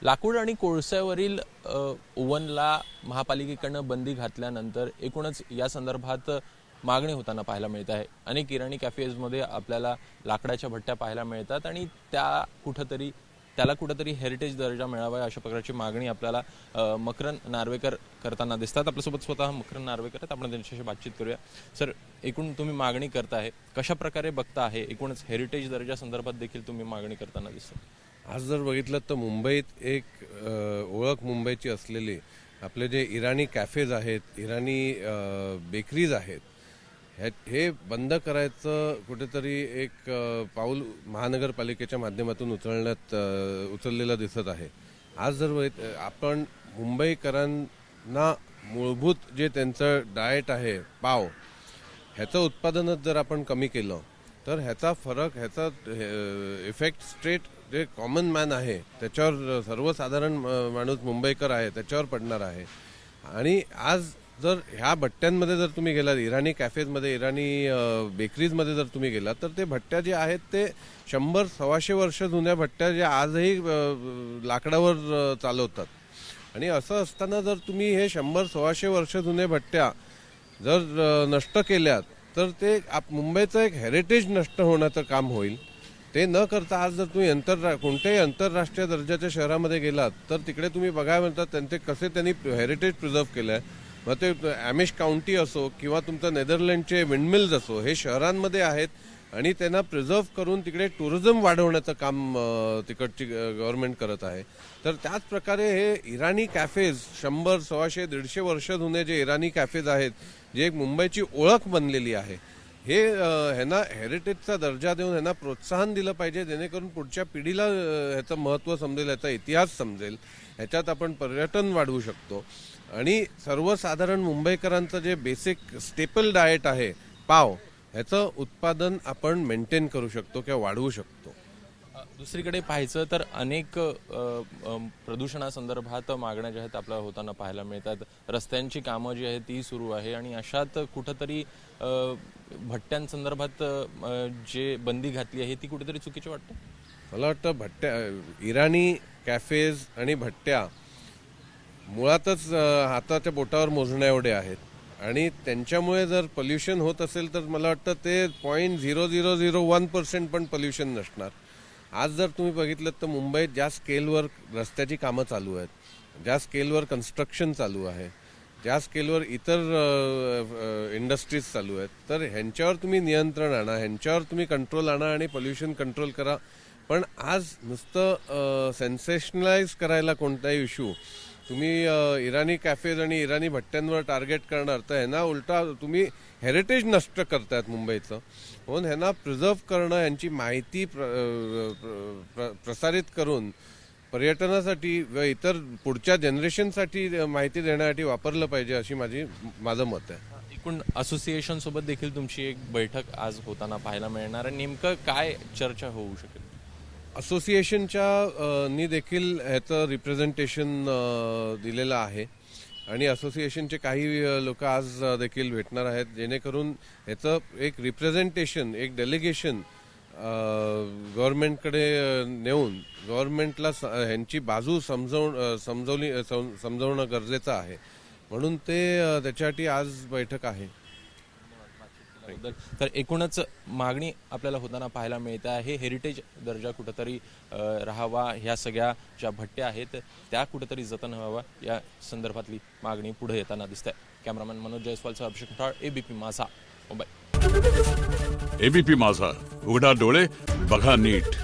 लाकूड आणि कोळशावरील ओव्हनला महापालिकेकडनं बंदी घातल्यानंतर एकूणच या संदर्भात मागणी होताना पाहायला मिळत आहे। अनेक इराणी कॅफेजमध्ये आपल्याला लाकडाच्या भट्ट्या पाहायला मिळतात आणि त्याला कुठेतरी हेरिटेज दर्जा मिळावा अशा प्रकारची मागणी आपल्याला मकरंद नार्वेकर करताना दिसतात। आपल्यासोबत स्वतः मकरंद नार्वेकर आहेत, आपण त्यांच्याशी बातचीत करूया। सर, एकूण तुम्ही मागणी करता आहे, कशा प्रकारे बघता आहे? एकूणच हेरिटेज दर्जा संदर्भात देखील तुम्ही मागणी करताना दिसतात। आज जर बघितलं तर मुंबईत एक ओळख मुंबईची असलेली आपले जे इराणी कॅफेज आहेत, इराणी बेकरीज आहेत, हे बंद करायचं कुठेतरी एक पाऊल महानगरपालिकेच्या माध्यमातून उचललेलं दिसत आहे। आज जर आपण मुंबईकरांना मूलभूत जे त्यांचं डाएट आहे पाव, ह्याचं उत्पादनच जर आपण कमी केलं तर ह्याचा इफेक्ट स्ट्रेट जे कॉमन मॅन आहे त्याच्यावर, सर्वसाधारण माणूस मुंबईकर आहे त्याच्यावर पडणार आहे। आणि आज जर ह्या भट्ट्यांमध्ये जर तुम्ही गेलात, इराणी कॅफेजमध्ये, इराणी बेकरीजमध्ये जर तुम्ही गेलात, तर ते भट्ट्या जे आहेत ते 100-125 वर्ष जुन्या भट्ट्या ज्या आजही लाकडावर चालवतात। आणि असं असताना जर तुम्ही हे 100-125 वर्ष जुने भट्ट्या जर नष्ट केल्यात तर ते मुंबईचं एक हेरिटेज नष्ट होण्याचं काम होईल। ते न करता आज जर तुम्ही कोणत्याही आंतरराष्ट्रीय दर्जाच्या शहरामध्ये गेलात तर तिकडे तुम्ही बघायला मिळतात त्यांनी हेरिटेज प्रिझर्व्ह केलं आहे। मग ते ॲमिश काउंटी असो किंवा तुमचं नेदरलँडचे विंडमिल्स असो, हे शहरांमध्ये आहेत आणि त्यांना प्रिझर्व्ह करून तिकडे टुरिझम वाढवण्याचं काम तिकडची गव्हर्नमेंट करत आहे। तर त्याच प्रकारे हे इराणी कॅफेज 100, 125, 150 वर्ष जुने जे इराणी कॅफेज आहेत, जे एक मुंबईची ओळख बनलेली आहे, हे ह्यांना हेरिटेजचा दर्जा देऊन ह्यांना प्रोत्साहन दिलं पाहिजे, जेणेकरून पुढच्या पिढीला ह्याचं महत्त्व समजेल, ह्याचा इतिहास समजेल, ह्याच्यात आपण पर्यटन वाढवू शकतो। आणि सर्वसाधारण मुंबईकरांचं जे बेसिक स्टेपल डाएट आहे पाव, ह्याचं उत्पादन आपण मेंटेन करू शकतो किंवा वाढवू शकतो। दुसरीकडे पाहायचं तर अनेक प्रदूषणासंदर्भात मागण्या ज्या आहेत आपल्याला होताना पाहायला मिळतात। रस्त्यांची कामं जी आहेत ती सुरू आहे आणि अशात कुठंतरी भट्ट्यांसंदर्भात जे बंदी घातली आहे ती कुठेतरी चुकीची वाटतं। मला वाटतं इराणी कॅफेज आणि भट्ट्या मुळातच हाताच्या बोटावर मोजण्या एवढे आहेत आणि त्यांच्यामुळे जर पोल्युशन होत असेल तर मला वाटतं ते 0.0001% पण पोल्युशन नसणार। आज जर तुम्ही बघितलं तर मुंबईत ज्या स्केलवर रस्त्याची कामं चालू आहेत, ज्या स्केलवर कन्स्ट्रक्शन चालू आहे, ज्या स्केलवर इतर इंडस्ट्रीज चालू आहेत, तर ह्यांच्यावर तुम्ही नियंत्रण आणा, ह्यांच्यावर तुम्ही कंट्रोल आणा आणि पोल्युशन कंट्रोल करा। पण आज नुसतं सेन्सेशनलाइज करायला कोणताही इश्यू तुम्ही इराणी कॅफेज आणि इराणी भट्ट्यांवर टार्गेट करणार, तर ह्यांना उलटा तुम्ही हेरिटेज नष्ट करतायत मुंबईचं। म्हणून ह्यांना प्रिझर्व्ह करणं, यांची माहिती प्रसारित करून पर्यटनासाठी व इतर पुढच्या जनरेशनसाठी माहिती देण्यासाठी वापरलं पाहिजे, अशी माझं मत आहे। एकूण असोसिएशन सोबत देखील तुमची एक बैठक आज होताना पाहायला मिळणार आहे, नेमकं काय चर्चा होऊ शकेल? असोसिएशनच्या नी देखील ह्याचं रिप्रेझेंटेशन दिलेलं आहे आणि असोसिएशनचे काही लोक आज देखील भेटणार आहेत, जेणेकरून ह्याचं एक रिप्रेझेंटेशन, एक डेलिगेशन गव्हर्नमेंटकडे नेऊन गव्हर्नमेंटला ह्यांची बाजू समजवणं गरजेचं आहे। म्हणून त्याच्यासाठी आज बैठक आहे। तर एकूणच मागणी आपल्याला होताना पाहायला मिळते आहे, हेरिटेज दर्जा कुठेतरी राहावा, ह्या सगळ्या ज्या भट्ट्या आहेत त्या कुठेतरी जतन व्हावा, या संदर्भातली मागणी पुढे येताना दिसते। कॅमेरामॅन मनोज जयस्वालसह अभिषेक खटाळ, एबीपी माझा, मुंबई। एबीपी माझा, उघडा डोळे बघा नीट।